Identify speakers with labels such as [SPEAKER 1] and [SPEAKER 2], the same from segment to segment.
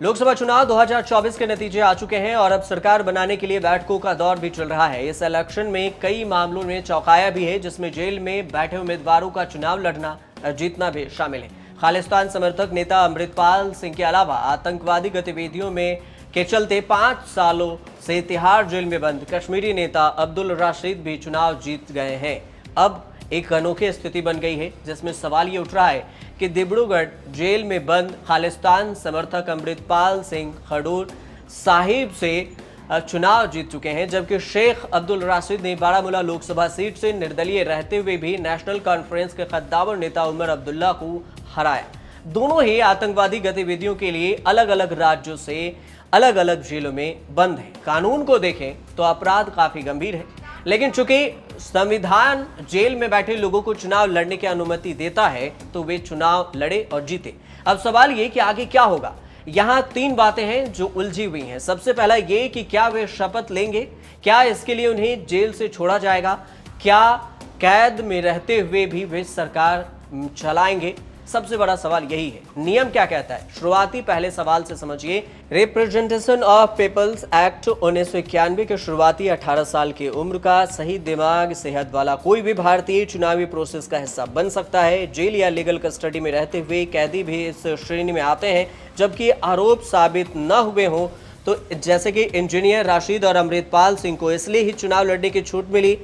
[SPEAKER 1] लोकसभा चुनाव 2024 के नतीजे आ चुके हैं और अब सरकार बनाने के लिए बैठकों का दौर भी चल रहा है। इस इलेक्शन में कई मामलों में चौंकाया भी है, जिसमें जेल में बैठे उम्मीदवारों का चुनाव लड़ना जीतना भी शामिल है। खालिस्तान समर्थक नेता अमृतपाल सिंह के अलावा आतंकवादी गतिविधियों में के चलते 5 सालों से तिहाड़ जेल में बंद कश्मीरी नेता अब्दुल राशिद भी चुनाव जीत गए हैं। अब एक अनोखी स्थिति बन गई है, जिसमें सवाल ये उठ रहा है कि डिब्रूगढ़ जेल में बंद खालिस्तान समर्थक अमृतपाल सिंह खडूर साहिब से चुनाव जीत चुके हैं, जबकि शेख अब्दुल राशिद ने बारामूला लोकसभा सीट से निर्दलीय रहते हुए भी नेशनल कॉन्फ्रेंस के कद्दावर नेता उमर अब्दुल्ला को हराया। दोनों ही आतंकवादी गतिविधियों के लिए अलग अलग राज्यों से अलग अलग जेलों में बंद हैं। कानून को देखें तो अपराध काफी गंभीर है, लेकिन चूंकि संविधान जेल में बैठे लोगों को चुनाव लड़ने की अनुमति देता है, तो वे चुनाव लड़े और जीते। अब सवाल ये कि आगे क्या होगा। यहाँ 3 बातें हैं जो उलझी हुई हैं। सबसे पहला ये कि क्या वे शपथ लेंगे, क्या इसके लिए उन्हें जेल से छोड़ा जाएगा, क्या कैद में रहते हुए भी वे सरकार चलाएंगे। सबसे बड़ा सवाल यही है। नियम क्या कहता है, शुरुआती पहले सवाल से समझिए। रिप्रेजेंटेशन ऑफ पीपल्स एक्ट 1991 के शुरुआती 18 साल की उम्र का सही दिमाग सेहत वाला कोई भी भारतीय चुनावी प्रोसेस का हिस्सा बन सकता है। जेल या लीगल कस्टडी में रहते हुए कैदी भी इस श्रेणी में आते हैं, जबकि आरोप साबित न हुए हों। तो जैसे कि इंजीनियर राशिद और अमृतपाल सिंह को इसलिए ही चुनाव लड़ने की छूट मिली।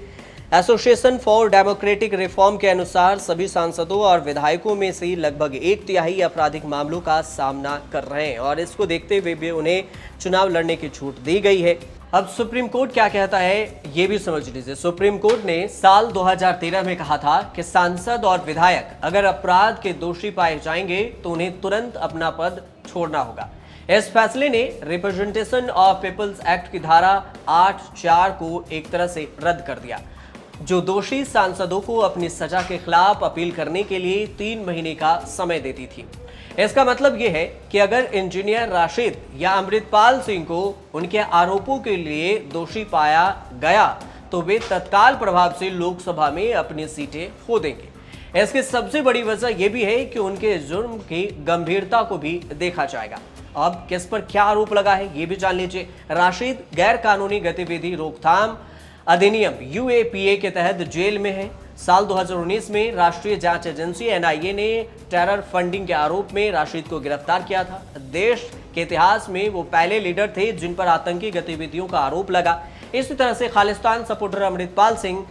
[SPEAKER 1] एसोसिएशन फॉर डेमोक्रेटिक रिफॉर्म के अनुसार सभी सांसदों और विधायकों में से लगभग 1/3 आपराधिक मामलों का सामना कर रहे हैं और इसको देखते हुए भी उन्हें चुनाव लड़ने की छूट दी गई है। अब सुप्रीम कोर्ट क्या कहता है ये भी समझ लीजिए। सुप्रीम कोर्ट ने साल 2013 में कहा था कि सांसद और विधायक अगर अपराध के दोषी पाए जाएंगे तो उन्हें तुरंत अपना पद छोड़ना होगा। इस फैसले ने रिप्रेजेंटेशन ऑफ पीपल्स एक्ट की धारा 8(4) को एक तरह से रद्द कर दिया, जो दोषी सांसदों को अपनी सजा के खिलाफ अपील करने के लिए 3 महीने का समय देती थी। इसका मतलब यह है कि अगर इंजीनियर राशिद या अमृतपाल सिंह को उनके आरोपों के लिए दोषी पाया गया तो वे तत्काल प्रभाव से लोकसभा में अपनी सीटें खो देंगे। इसकी सबसे बड़ी वजह यह भी है कि उनके जुर्म की गंभीरता को भी देखा जाएगा। अब किस पर क्या आरोप लगा है ये भी जान लीजिए। राशिद गैर कानूनी गतिविधि रोकथाम अधिनियम UAPA के तहत जेल में है। साल 2019 में राष्ट्रीय जांच एजेंसी NIA ने टेरर फंडिंग के आरोप में राशिद को गिरफ्तार किया था। देश के इतिहास में वो पहले लीडर थे जिन पर आतंकी गतिविधियों का आरोप लगा। इसी तरह से खालिस्तान सपोर्टर अमृतपाल सिंह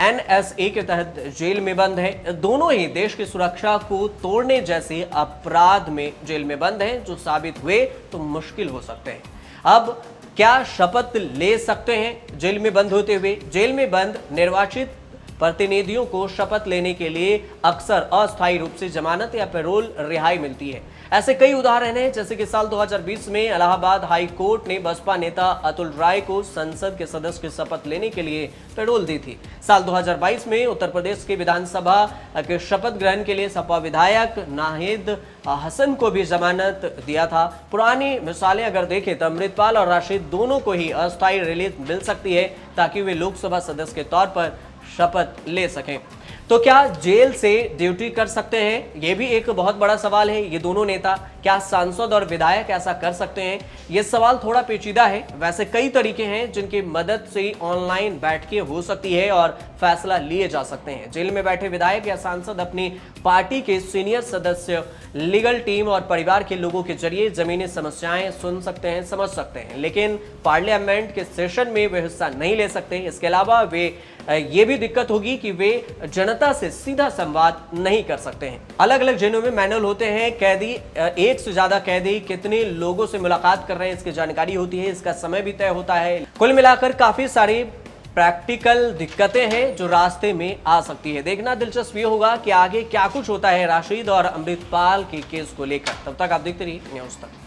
[SPEAKER 1] NSA के तहत जेल में बंद है। दोनों ही देश की सुरक्षा को तोड़ने जैसे अपराध में जेल में बंद हैं, जो साबित हुए तो मुश्किल हो सकते हैं। अब क्या शपथ ले सकते हैं जेल में बंद होते हुए? जेल में बंद निर्वाचित प्रतिनिधियों को शपथ लेने के लिए अक्सर अस्थायी रूप से जमानत या पैरोल रिहाई मिलती है। ऐसे कई उदाहरण हैं, जैसे कि साल 2020 में इलाहाबाद हाई कोर्ट ने बसपा नेता अतुल राय को संसद के सदस्य की शपथ लेने के लिए पैरोल दी थी। साल 2022 में उत्तर प्रदेश के विधानसभा के शपथ ग्रहण के लिए सपा विधायक नाहिद हसन को भी जमानत दिया था। पुरानी मिसालें अगर देखें तो अमृतपाल और राशिद दोनों को ही अस्थायी रिलीज मिल सकती है, ताकि वे लोकसभा सदस्य के तौर पर शपथ ले सकें। तो क्या जेल से ड्यूटी कर सकते हैं? यह भी एक बहुत बड़ा सवाल है। ये दोनों नेता, क्या सांसद और विधायक ऐसा कर सकते हैं? यह सवाल थोड़ा पेचीदा है। वैसे कई तरीके हैं जिनकी मदद से ऑनलाइन बैठकें हो सकती है और फैसला लिए जा सकते हैं। जेल में बैठे विधायक या सांसद अपनी पार्टी के सीनियर सदस्य, लीगल टीम और परिवार के लोगों के जरिए जमीनी समस्याएं सुन सकते हैं, समझ सकते हैं, लेकिन पार्लियामेंट के सेशन में वे हिस्सा नहीं ले सकते। इसके अलावा वे ये भी दिक्कत होगी कि वे जनता से सीधा संवाद नहीं कर सकते हैं। अलग अलग जेलों में मैनुअल होते हैं। कैदी, एक से ज्यादा कैदी कितने लोगों से मुलाकात कर रहे हैं इसकी जानकारी होती है, इसका समय भी तय होता है। कुल मिलाकर काफी सारी प्रैक्टिकल दिक्कतें हैं जो रास्ते में आ सकती है। देखना दिलचस्प ये होगा कि आगे क्या कुछ होता है राशिद और अमृतपाल के केस को लेकर। तब तक आप देखते रहिए न्यूज़ तक।